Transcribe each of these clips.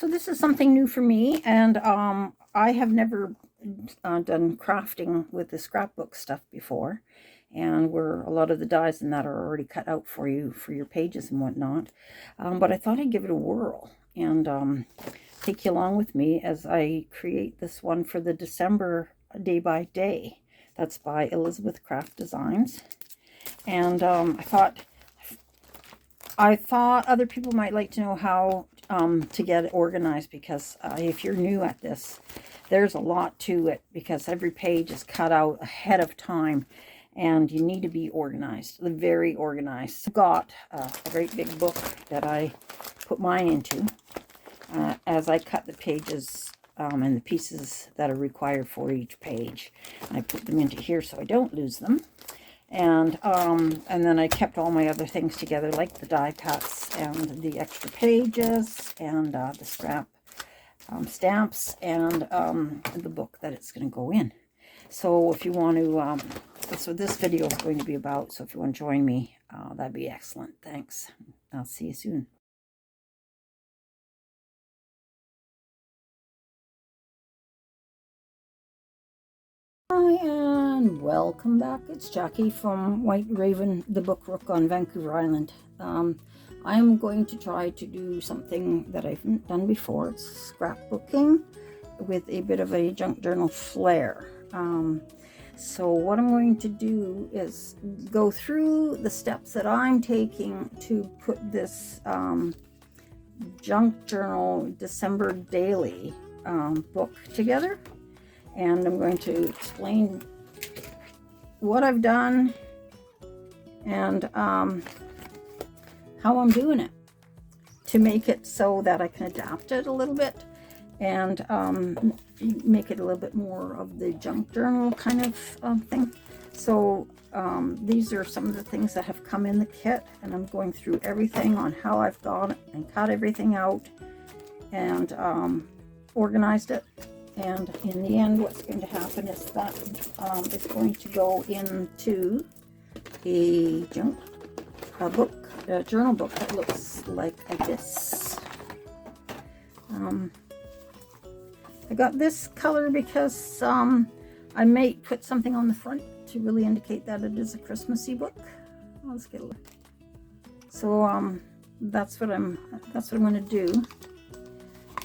So this is something new for me, and I have never done crafting with the scrapbook stuff before, and where a lot of the dies in that are already cut out for you for your pages and whatnot. But I thought I'd give it a whirl and take you along with me as I create this one for the December Day-by-Day. That's by Elizabeth Craft Designs. And I thought other people might like to know how to get it organized, because if you're new at this, there's a lot to it, because every page is cut out ahead of time and you need to be organized, very organized. I've got a great big book that I put mine into as I cut the pages and the pieces that are required for each page. I put them into here so I don't lose them. And then I kept all my other things together, like the die cuts and the extra pages and the scrap stamps and the book that it's going to go in. So if you want to, that's what this video is going to be about. So if you want to join me, that'd be excellent. Thanks. I'll see you soon. Hi, and welcome back. It's Jackie from WhiteRavenBookRook on Vancouver Island. I'm going to try to do something that I haven't done before. It's scrapbooking with a bit of a junk journal flair. So what I'm going to do is go through the steps that I'm taking to put this junk journal December daily book together. And I'm going to explain what I've done and how I'm doing it to make it so that I can adapt it a little bit and make it a little bit more of the junk journal kind of thing. So these are some of the things that have come in the kit, and I'm going through everything on how I've got it and cut everything out and organized it. And in the end, what's going to happen is that it's going to go into a journal book that looks like this. I got this color because I may put something on the front to really indicate that it is a Christmassy book. Let's get a look. So that's what I'm going to do,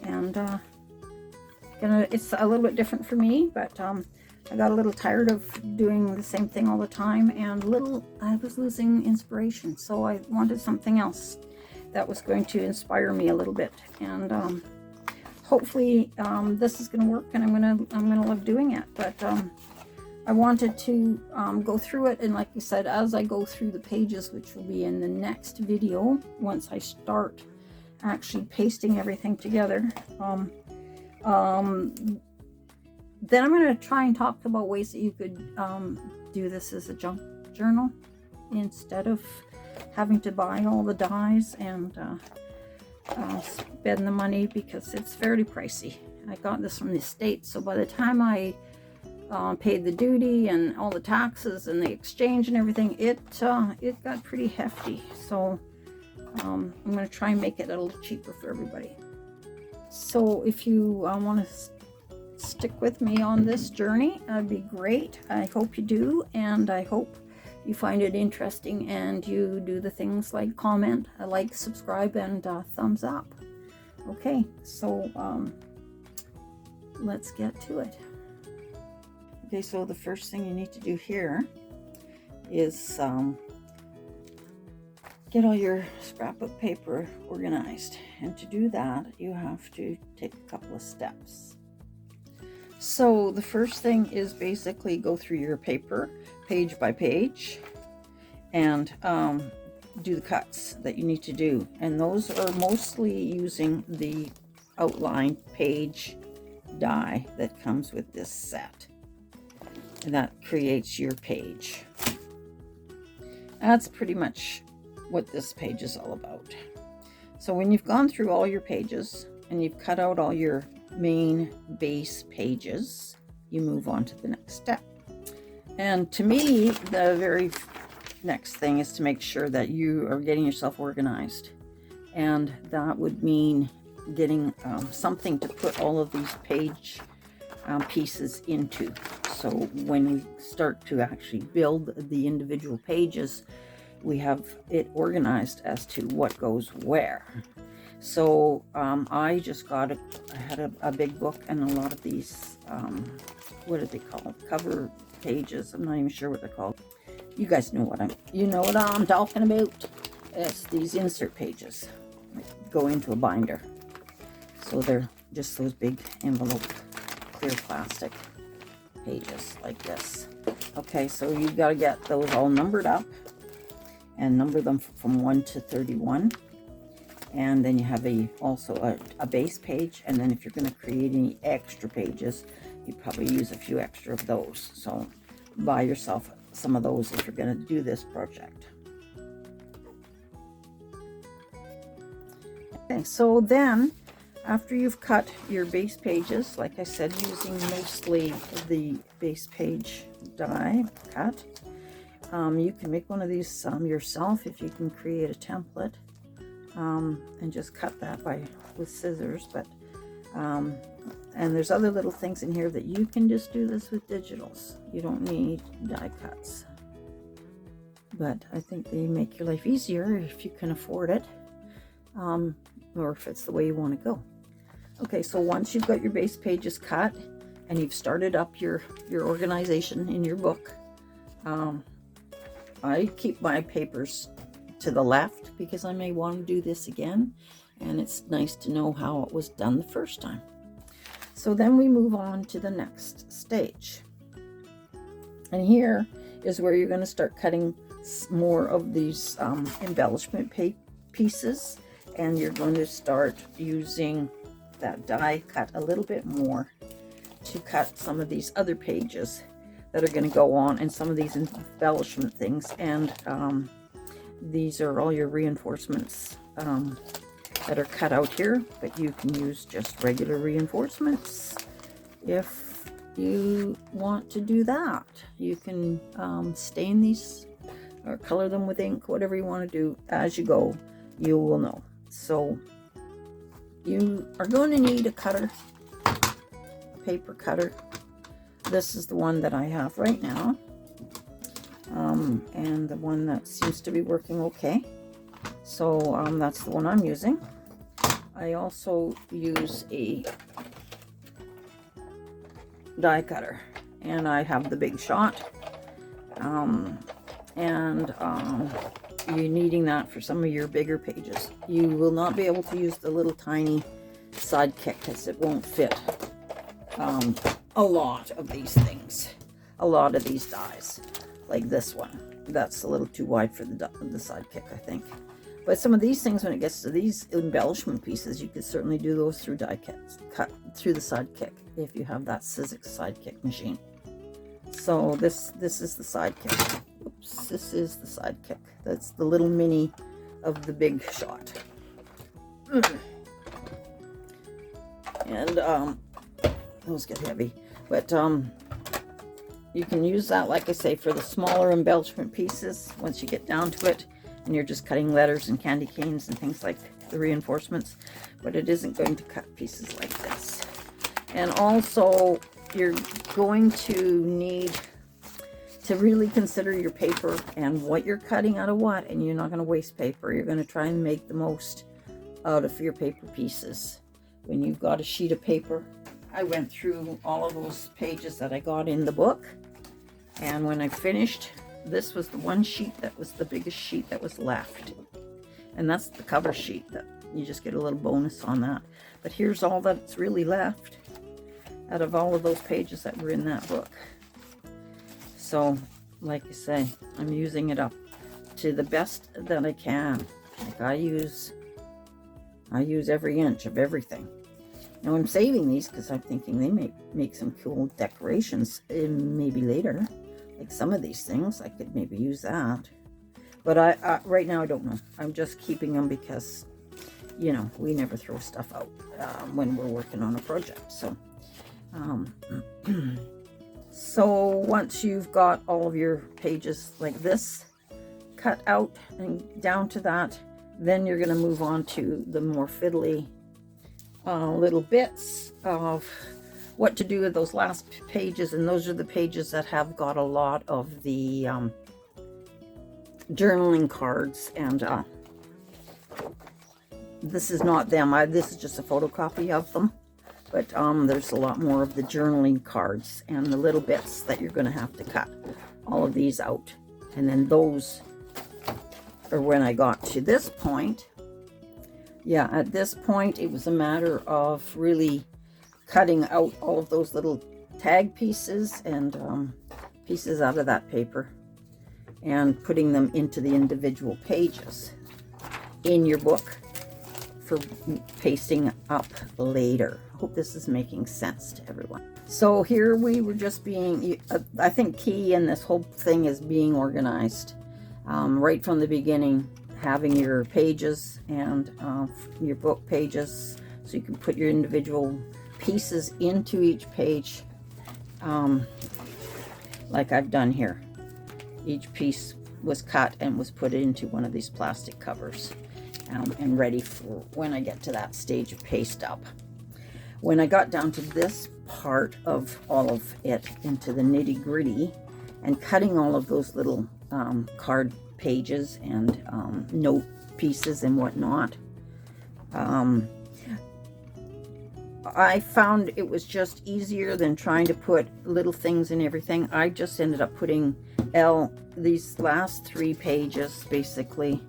and it's a little bit different for me, but I got a little tired of doing the same thing all the time, and I was losing inspiration, so I wanted something else that was going to inspire me a little bit, and hopefully this is going to work, and I'm gonna love doing it. But I wanted to go through it, and like you said, as I go through the pages, which will be in the next video once I start actually pasting everything together, then I'm going to try and talk about ways that you could do this as a junk journal instead of having to buy all the dies and spend the money, because it's fairly pricey. I got this from the States, so by the time I paid the duty and all the taxes and the exchange and everything, it got pretty hefty. So I'm going to try and make it a little cheaper for everybody. So if you want to stick with me on this journey, that'd be great. I hope you do, and I hope you find it interesting and you do the things like comment, like, subscribe, and thumbs up. Okay, so let's get to it. Okay, so the first thing you need to do here is get all your scrapbook paper organized, and to do that you have to take a couple of steps. So the first thing is basically go through your paper page by page and do the cuts that you need to do, and those are mostly using the outline page die that comes with this set, and that creates your page. That's pretty much what this page is all about. So when you've gone through all your pages and you've cut out all your main base pages, you move on to the next step. And to me, the very next thing is to make sure that you are getting yourself organized, and that would mean getting something to put all of these page pieces into. So when we start to actually build the individual pages, we have it organized as to what goes where. So I just got I had a big book and a lot of these, what are they called? Cover pages. I'm not even sure what they're called. You guys know what I'm talking about. It's these insert pages that go into a binder. So they're just those big envelope, clear plastic pages like this. Okay, so you've got to get those all numbered up and number them from 1 to 31. And then you have also a base page. And then if you're going to create any extra pages, you probably use a few extra of those. So buy yourself some of those if you're going to do this project. Okay, so then after you've cut your base pages, like I said, using mostly the base page die cut, you can make one of these yourself if you can create a template, and just cut that with scissors. But and there's other little things in here that you can just do this with digitals. You don't need die cuts, but I think they make your life easier if you can afford it, or if it's the way you want to go. Okay, so once you've got your base pages cut and you've started up your organization in your book, I keep my papers to the left because I may want to do this again, and it's nice to know how it was done the first time. So then we move on to the next stage, and here is where you're going to start cutting more of these embellishment pieces, and you're going to start using that die cut a little bit more to cut some of these other pages that are going to go on, and some of these embellishment things. And these are all your reinforcements that are cut out here, but you can use just regular reinforcements if you want to do that. You can stain these or color them with ink, whatever you want to do. As you go, you will know. So you are going to need a cutter, a paper cutter. This is the one that I have right now, and the one that seems to be working okay. So that's the one I'm using. I also use a die cutter, and I have the Big Shot, you're needing that for some of your bigger pages. You will not be able to use the little tiny sidekick because it won't fit a lot of these things, a lot of these dies, like this one. That's a little too wide for the sidekick, I think. But some of these things, when it gets to these embellishment pieces, you could certainly do those through die cut through the sidekick if you have that Sizzix sidekick machine. So this is the sidekick. Oops, this is the sidekick. That's the little mini of the Big Shot. And those get heavy, but you can use that, like I say, for the smaller embellishment pieces once you get down to it, and you're just cutting letters and candy canes and things like the reinforcements. But it isn't going to cut pieces like this. And also, you're going to need to really consider your paper and what you're cutting out of what, and you're not going to waste paper. You're going to try and make the most out of your paper pieces. When you've got a sheet of paper, I went through all of those pages that I got in the book, and when I finished, this was the one sheet that was the biggest sheet that was left, and that's the cover sheet. That you just get a little bonus on that. But here's all that's really left out of all of those pages that were in that book. So, like I say, I'm using it up to the best that I can. Like I use every inch of everything. Now I'm saving these because I'm thinking they may make some cool decorations maybe later. Like some of these things, I could maybe use that. But I right now I don't know. I'm just keeping them because, you know, we never throw stuff out when we're working on a project. So, so once you've got all of your pages like this cut out and down to that, then you're going to move on to the more fiddly little bits of what to do with those last pages, and those are the pages that have got a lot of the journaling cards, and this is not them. This is just a photocopy of them, but there's a lot more of the journaling cards and the little bits that you're going to have to cut all of these out. And then those are when I got to this point. Yeah, at this point it was a matter of really cutting out all of those little tag pieces and pieces out of that paper and putting them into the individual pages in your book for pasting up later. I hope this is making sense to everyone. So here we were just being, I think key in this whole thing is being organized. Right from the beginning, having your pages and your book pages so you can put your individual pieces into each page, like I've done here. Each piece was cut and was put into one of these plastic covers and ready for when I get to that stage of paste up. When I got down to this part of all of it, into the nitty-gritty and cutting all of those little card pages and note pieces and whatnot, I found it was just easier than trying to put little things in everything. I just ended up putting these last 3 pages basically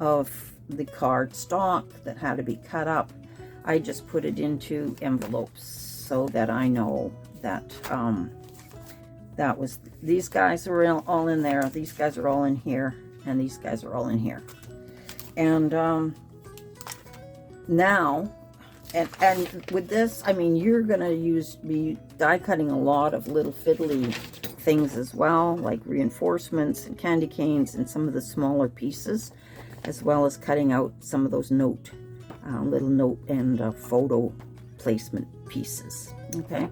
of the card stock that had to be cut up. I just put it into envelopes so that I know that that was, these guys are all in there, these guys are all in here, and these guys are all in here. And now, and with this, I mean, you're gonna be die cutting a lot of little fiddly things as well, like reinforcements and candy canes and some of the smaller pieces, as well as cutting out some of those little note and photo placement pieces. Okay.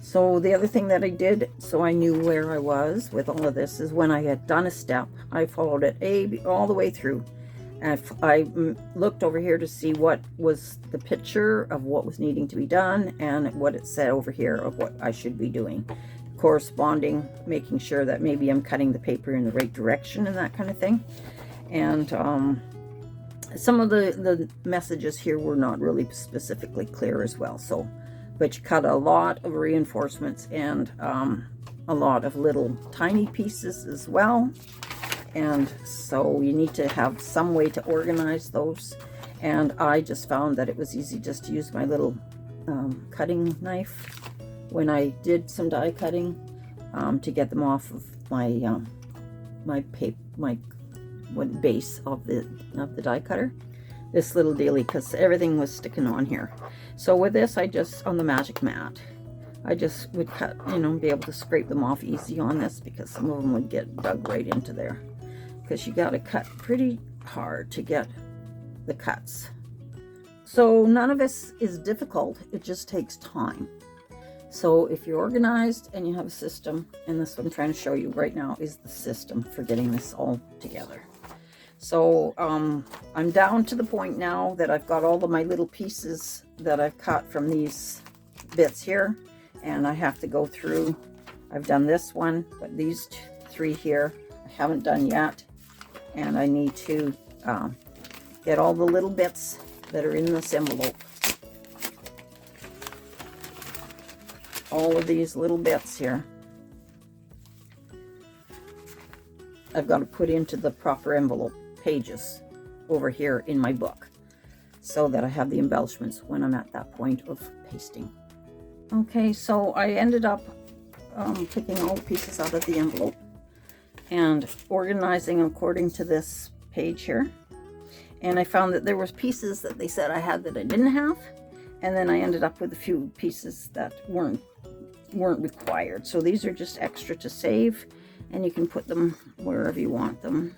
So the other thing that I did, so I knew where I was with all of this, is when I had done a step, I followed it all the way through. And I looked over here to see what was the picture of what was needing to be done and what it said over here of what I should be doing. Corresponding, making sure that maybe I'm cutting the paper in the right direction and that kind of thing. And some of the messages here were not really specifically clear as well. So, but you cut a lot of reinforcements and a lot of little tiny pieces as well. And so you need to have some way to organize those. And I just found that it was easy just to use my little cutting knife when I did some die cutting to get them off of my my base of the die cutter. This little dealie, because everything was sticking on here. So with this, I just, on the magic mat, I just would cut, be able to scrape them off easy on this, because some of them would get dug right into there. Because you got to cut pretty hard to get the cuts. So none of this is difficult, it just takes time. So if you're organized and you have a system, and this what I'm trying to show you right now is the system for getting this all together. So I'm down to the point now that I've got all of my little pieces that I've cut from these bits here, and I have to go through. I've done this one, but these 3 here I haven't done yet, and I need to get all the little bits that are in this envelope. All of these little bits here I've got to put into the proper envelope pages over here in my book, so that I have the embellishments when I'm at that point of pasting. Okay, so I ended up picking all the pieces out of the envelope and organizing according to this page here. And I found that there was pieces that they said I had that I didn't have, and then I ended up with a few pieces that weren't required. So these are just extra to save, and you can put them wherever you want them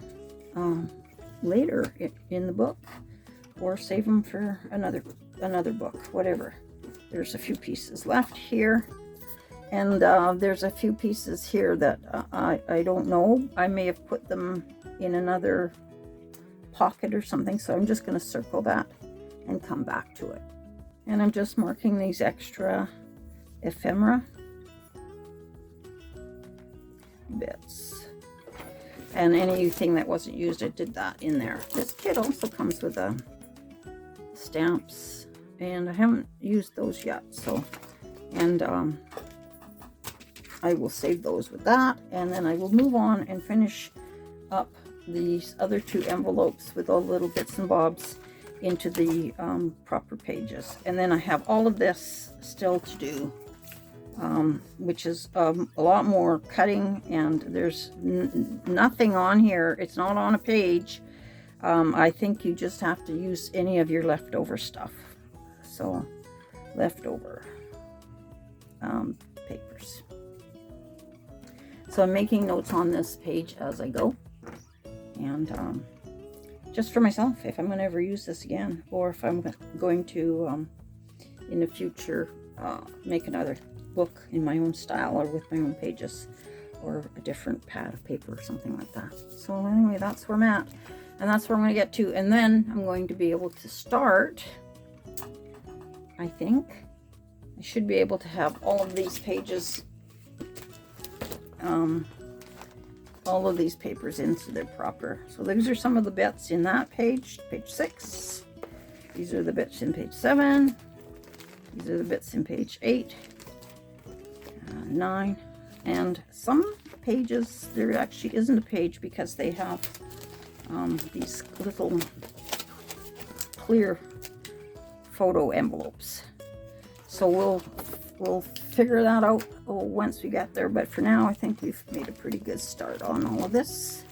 later in the book, or save them for another book, whatever. There's a few pieces left here, and there's a few pieces here that I don't know. I may have put them in another pocket or something, so I'm just going to circle that and come back to it. And I'm just marking these extra ephemera bits. And anything that wasn't used, I did that in there. This kit also comes with stamps, and I haven't used those yet. So, and I will save those with that, and then I will move on and finish up these other 2 envelopes with all the little bits and bobs into the proper pages. And then I have all of this still to do, which is a lot more cutting, and there's nothing on here. It's not on a page. I think you just have to use any of your leftover stuff. So leftover papers. So I'm making notes on this page as I go, and just for myself, if I'm going to ever use this again, or if I'm going to in the future make another book in my own style or with my own pages, or a different pad of paper or something like that. So anyway, that's where I'm at, and that's where I'm going to get to, and then I'm going to be able to start. I think I should be able to have all of these pages, all of these papers into their proper. So these are some of the bits in that page 6. These are the bits in page 7. These are the bits in page 8, 9, and some pages there actually isn't a page because they have these little clear photo envelopes. So we'll figure that out once we get there, but for now I think we've made a pretty good start on all of this.